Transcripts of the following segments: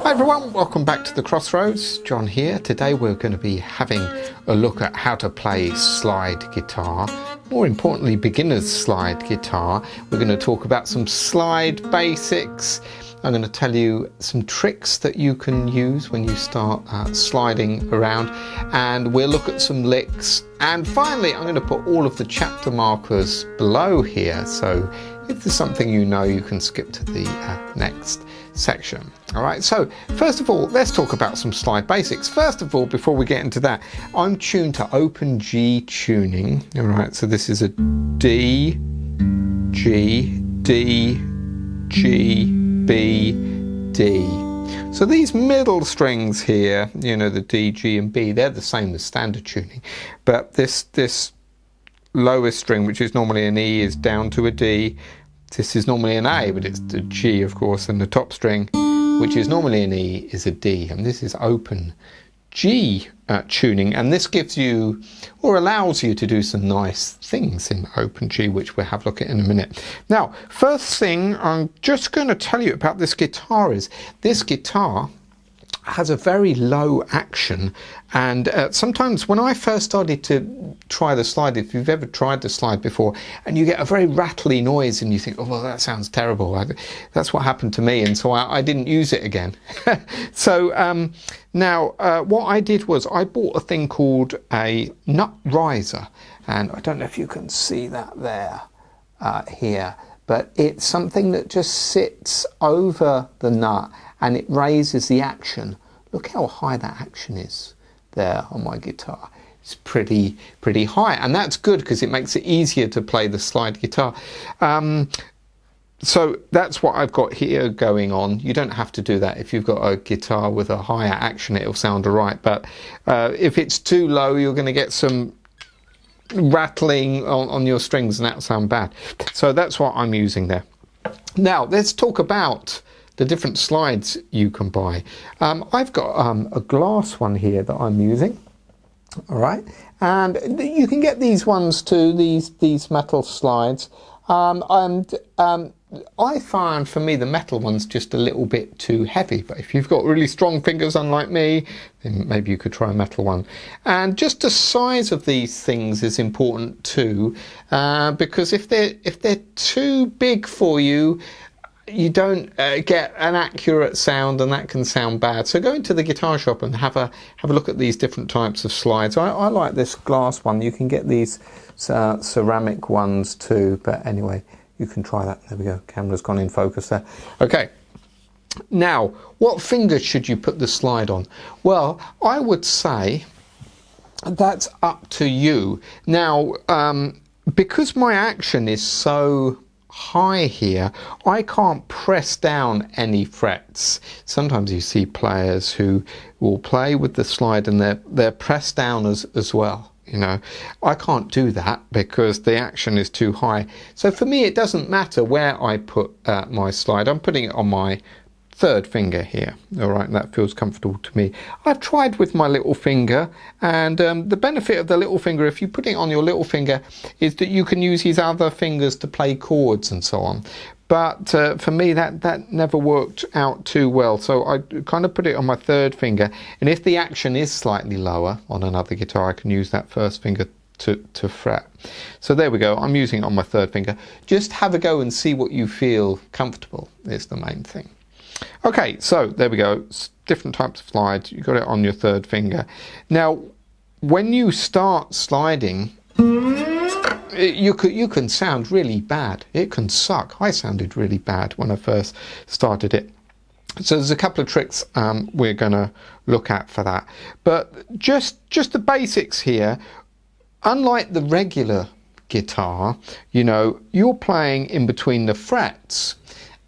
Hi everyone, welcome back to the Crossroads. John here. Today we're going to be having a look at how to play slide guitar. More importantly, beginner's slide guitar. We're going to talk about some slide basics. I'm going to tell you some tricks that you can use when you start sliding around, and we'll look at some licks. And finally, I'm going to put all of the chapter markers below here, so if there's something you know, you can skip to the next section. All right, so first of all, let's talk about some slide basics. First of all, before we get into that, I'm tuned to open G tuning. All right, so this is a D, G, D, G, B, D. So these middle strings here, you know, the D, G and B, they're the same as standard tuning, but this lowest string, which is normally an E, is down to a D. This is normally an A, but it's the G, of course, and the top string, which is normally an E, is a D, and this is open G tuning, and this gives you, or allows you to do some nice things in open G, which we'll have a look at in a minute. Now, first thing I'm just going to tell you about this guitar is, this guitar has a very low action, and sometimes when I first started to try the slide, if you've ever tried the slide before and you get a very rattly noise and you think, oh well, that sounds terrible, that's what happened to me, and so I didn't use it again. So now what I did was I bought a thing called a nut riser, and I don't know if you can see that there here, but it's something that just sits over the nut and it raises the action. Look how high that action is there on my guitar. It's pretty high, and that's good because it makes it easier to play the slide guitar. So that's what I've got here going on. You don't have to do that. If you've got a guitar with a higher action, it'll sound all right, but if it's too low, you're going to get some rattling on your strings and that'll sound bad. So that's what I'm using there. Now let's talk about the different slides you can buy. I've got a glass one here that I'm using, all right, and you can get these ones too, these metal slides, and I find for me the metal one's just a little bit too heavy, but if you've got really strong fingers unlike me, then maybe you could try a metal one. And just the size of these things is important too, because if they're too big for you, you don't get an accurate sound, and that can sound bad. So go into the guitar shop and have a look at these different types of slides. I like this glass one. You can get these ceramic ones too, but anyway, you can try that. There we go, camera's gone in focus there. Okay, now what finger should you put the slide on? Well, I would say that's up to you. Now because my action is so high here, I can't press down any frets. Sometimes you see players who will play with the slide and they're pressed down as well. You know, I can't do that because the action is too high. So for me, it doesn't matter where I put my slide. I'm putting it on my third finger here. All right, that feels comfortable to me. I've tried with my little finger, and the benefit of the little finger, if you put it on your little finger, is that you can use these other fingers to play chords and so on. But for me, that never worked out too well. So I kind of put it on my third finger, and if the action is slightly lower on another guitar, I can use that first finger to fret. So there we go, I'm using it on my third finger. Just have a go and see what you feel comfortable is the main thing. Okay, so there we go, different types of slides. You got it on your third finger. Now when you start sliding, you can sound really bad. It can suck. I sounded really bad when I first started it. So there's a couple of tricks we're going to look at for that. But just the basics here. Unlike the regular guitar, you know, you're playing in between the frets,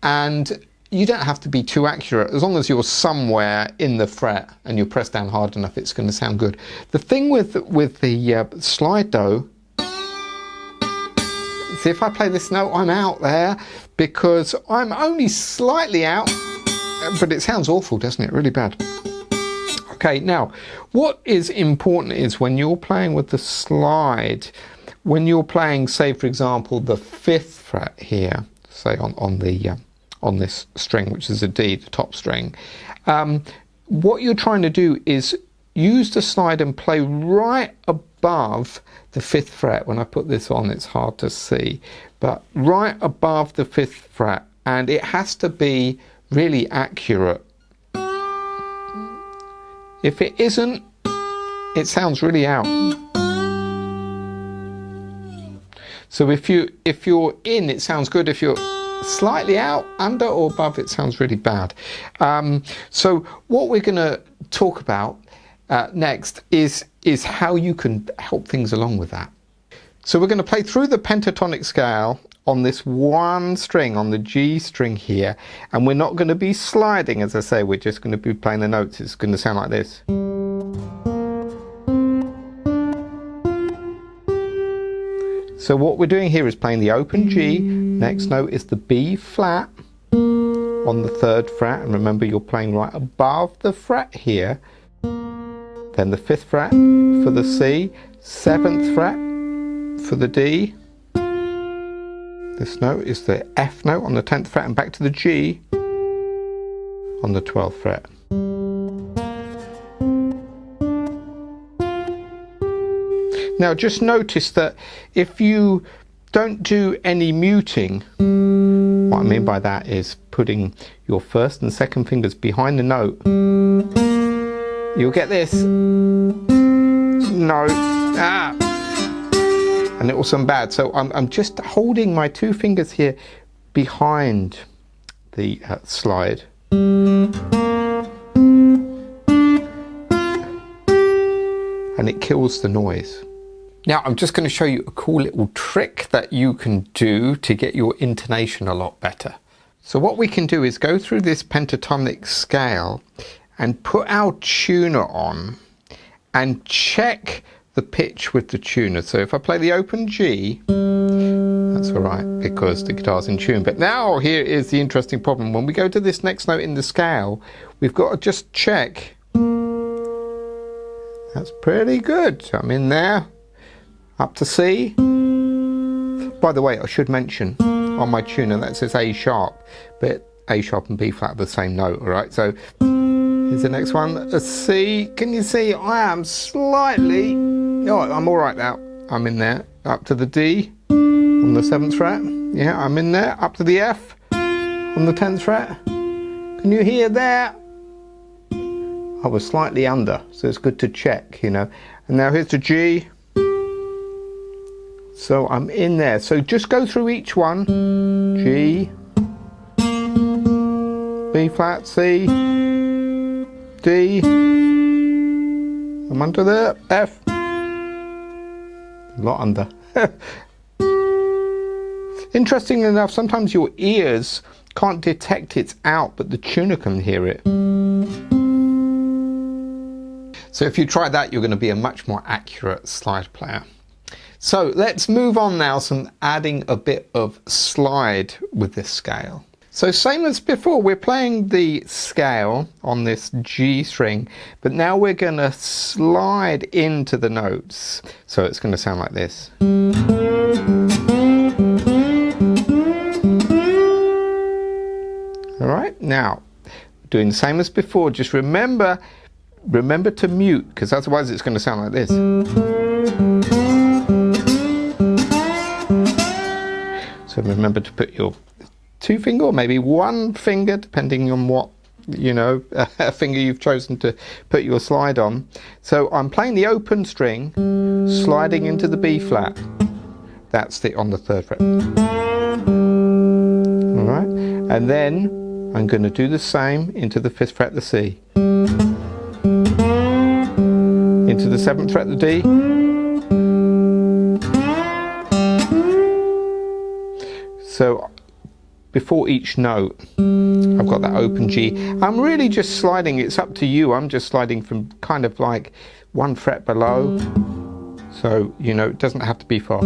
and you don't have to be too accurate. As long as you're somewhere in the fret and you press down hard enough, it's going to sound good. The thing with the slide though, see, if I play this note, I'm out there because I'm only slightly out, but it sounds awful, doesn't it? Really bad. Okay, now what is important is when you're playing with the slide, when you're playing, say for example, the 5th fret here, say on on this string, which is a D, the top string. What you're trying to do is use the slide and play right above the 5th fret. When I put this on, it's hard to see, but right above the 5th fret, and it has to be really accurate. If it isn't, it sounds really out. So if you're in, it sounds good. If you're slightly out, under or above, it sounds really bad. So what we're going to talk about next is how you can help things along with that. So we're going to play through the pentatonic scale on this one string, on the G string here, and we're not going to be sliding, as I say, we're just going to be playing the notes. It's going to sound like this. So what we're doing here is playing the open G, next note is the B flat on the 3rd fret, and remember you're playing right above the fret here, then the 5th fret for the C, 7th fret for the D, this note is the F note on the 10th fret, and back to the G on the 12th fret. Now just notice that if you don't do any muting, what I mean by that is putting your 1st and 2nd fingers behind the note, you'll get this note, and it will sound bad. So I'm just holding my 2 fingers here behind the slide. And it kills the noise. Now I'm just going to show you a cool little trick that you can do to get your intonation a lot better. So what we can do is go through this pentatonic scale and put our tuner on and check the pitch with the tuner. So if I play the open G, that's alright because the guitar's in tune. But now here is the interesting problem. When we go to this next note in the scale, we've got to just check. That's pretty good. I'm in there. Up to C. By the way, I should mention on my tuner that says A sharp, but A sharp and B flat are the same note, alright? So here's the next one, a C. Can you see I am slightly, oh, I'm alright now. I'm in there. Up to the D on the 7th fret. Yeah, I'm in there. Up to the F on the 10th fret. Can you hear there? I was slightly under, so it's good to check, you know. And now here's the G. So I'm in there. So just go through each one. G, B flat, C, D. I'm under the F. A lot under. Interestingly enough, sometimes your ears can't detect it's out, but the tuner can hear it. So if you try that, you're going to be a much more accurate slide player. So let's move on now to adding a bit of slide with this scale. So same as before, we're playing the scale on this G string, but now we're going to slide into the notes. So it's going to sound like this. All right, now doing the same as before, just remember to mute, because otherwise it's going to sound like this. So remember to put your 2 finger or maybe 1 finger, depending on what, you know, finger you've chosen to put your slide on. So I'm playing the open string, sliding into the B flat. That's on the 3rd fret. All right, and then I'm going to do the same into the 5th fret, the C. Into the 7th fret, the D. So before each note, I've got that open G. I'm really just sliding, it's up to you. I'm just sliding from kind of like 1 fret below. So, you know, it doesn't have to be far.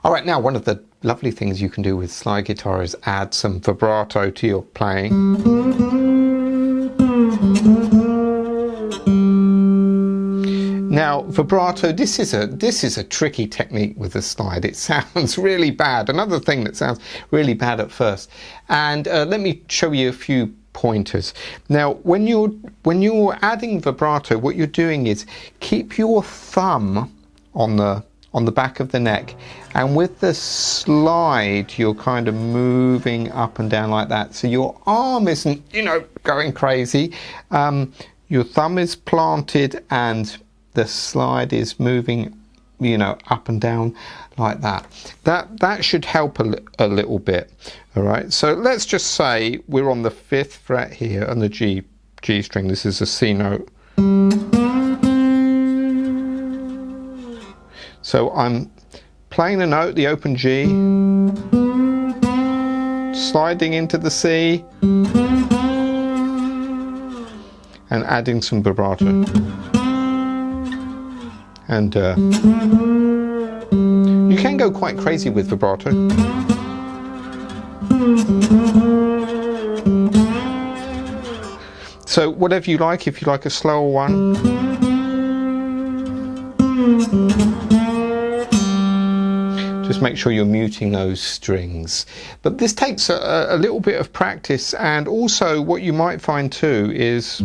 All right, now one of the lovely things you can do with slide guitar is add some vibrato to your playing. Now vibrato, this is a tricky technique with the slide. It sounds really bad. Another thing that sounds really bad at first. And let me show you a few pointers. Now when you're adding vibrato, what you're doing is keep your thumb on the back of the neck, and with the slide you're kind of moving up and down like that, so your arm isn't, you know, going crazy. Your thumb is planted and the slide is moving, you know, up and down like that. That should help a little bit. All right, so let's just say we're on the 5th fret here on the G string. This is a C note. So I'm playing the note, the open G, sliding into the C, and adding some vibrato. And you can go quite crazy with vibrato. So whatever you like, if you like a slower one. Just make sure you're muting those strings. But this takes a little bit of practice, and also what you might find too is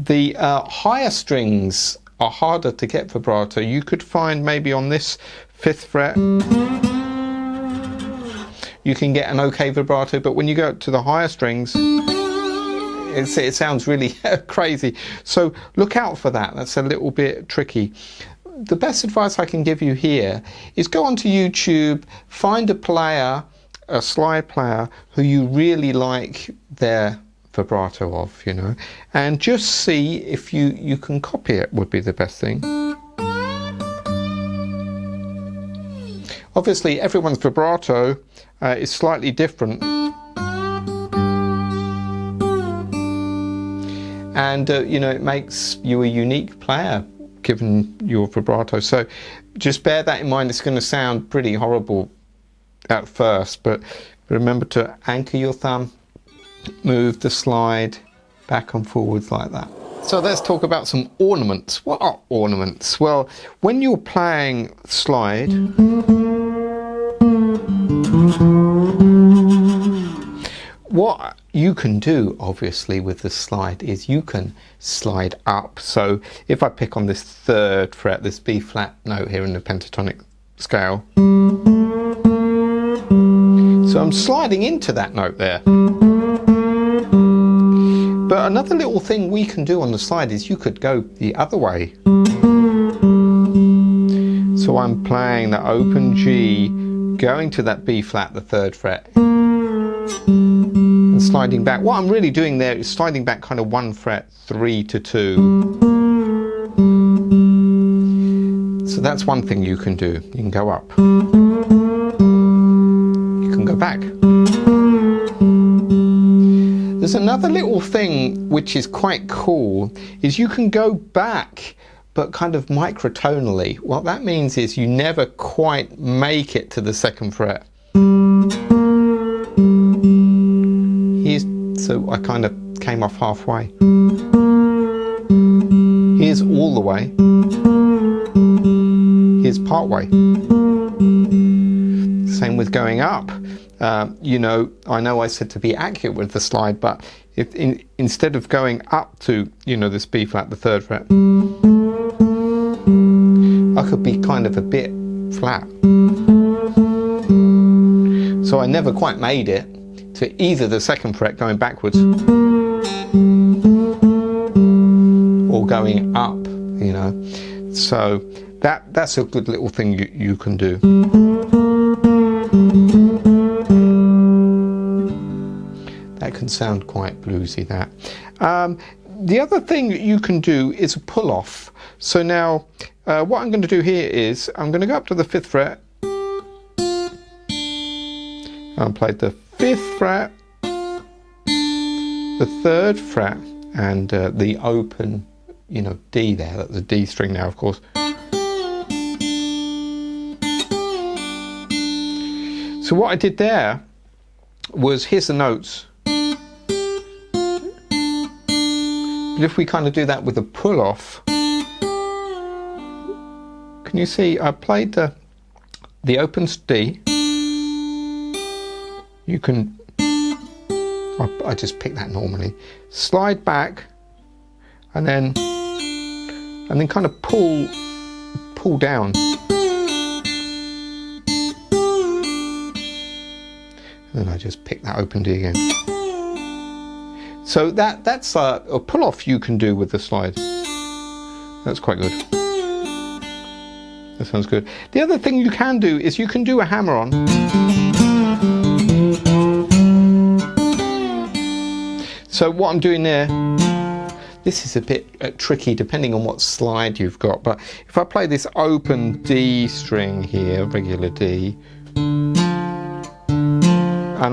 the higher strings are harder to get vibrato. You could find maybe on this 5th fret you can get an okay vibrato, but when you go to the higher strings it sounds really crazy. So look out for that. That's a little bit tricky. The best advice I can give you here is go onto YouTube, find a player, a slide player who you really like their vibrato of, you know, and just see if you can copy it, would be the best thing. Obviously everyone's vibrato is slightly different, and you know, it makes you a unique player given your vibrato. So just bear that in mind. It's going to sound pretty horrible at first, but remember to anchor your thumb, move the slide back and forwards like that. So let's talk about some ornaments. What are ornaments? Well, when you're playing slide, what you can do obviously with the slide is you can slide up. So if I pick on this 3rd fret, this B flat note here in the pentatonic scale, so I'm sliding into that note there. But another little thing we can do on the slide is you could go the other way. So I'm playing the open G, going to that B flat, the 3rd fret, and sliding back. What I'm really doing there is sliding back kind of 1 fret, 3 to 2. So that's one thing you can do. You can go up. You can go back. There's another little thing which is quite cool, is you can go back but kind of microtonally. What that means is you never quite make it to the 2nd fret. So I kind of came off halfway. Here's all the way. Here's part way. Same with going up. You know I said to be accurate with the slide, but if instead of going up to, you know, this B flat, the 3rd fret, I could be kind of a bit flat. So I never quite made it to either the 2nd fret going backwards or going up, you know. So that's a good little thing you can do. That can sound quite bluesy, that. The other thing that you can do is a pull off. So now what I'm going to do here is I'm going to go up to the 5th fret and play the 5th fret, the 3rd fret, and the open, you know, D there. That's a D string now, of course. So what I did there was, here's the notes. But if we kind of do that with a pull off, can you see I played the open D. You can, I just pick that normally, slide back and then kind of pull down. And then I just pick that open D again. So that's a pull off you can do with the slide. That's quite good. That sounds good. The other thing you can do is you can do a hammer on. So what I'm doing there, this is a bit tricky depending on what slide you've got, but if I play this open D string here, regular D, and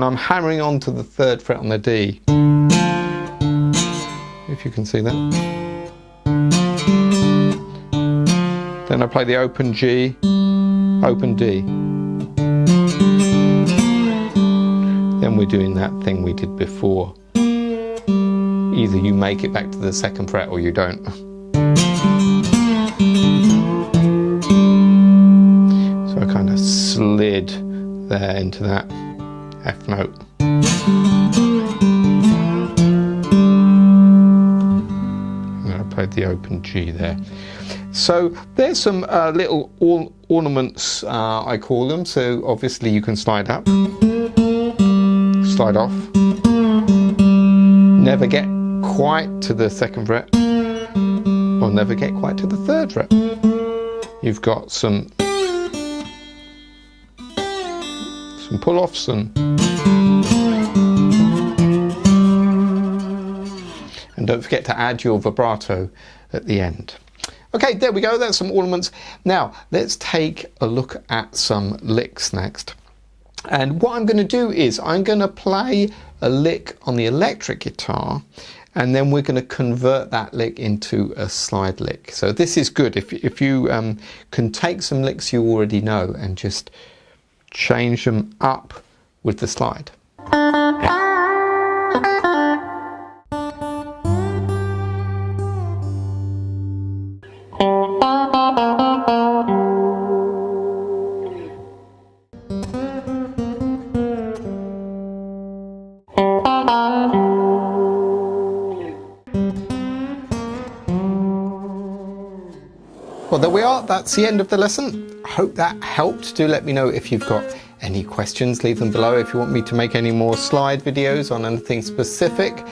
I'm hammering on to the 3rd fret on the D, if you can see that. Then I play the open G, open D. Then we're doing that thing we did before. Either you make it back to the 2nd fret or you don't. So I kind of slid there into that F note. And then I played the open G there. So there's some little ornaments, I call them. So obviously you can slide up, slide off, never get quite to the 2nd fret, or never get quite to the 3rd fret. You've got some pull-offs and don't forget to add your vibrato at the end. Okay, there we go, that's some ornaments. Now, let's take a look at some licks next. And what I'm going to do is I'm going to play a lick on the electric guitar, and then we're going to convert that lick into a slide lick. So this is good if you can take some licks you already know and just change them up with the slide. Well, there we are. That's the end of the lesson. I hope that helped. Do let me know if you've got any questions. Leave them below. If you want me to make any more slide videos on anything specific,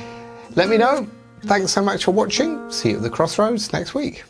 let me know. Thanks so much for watching. See you at the Crossroads next week.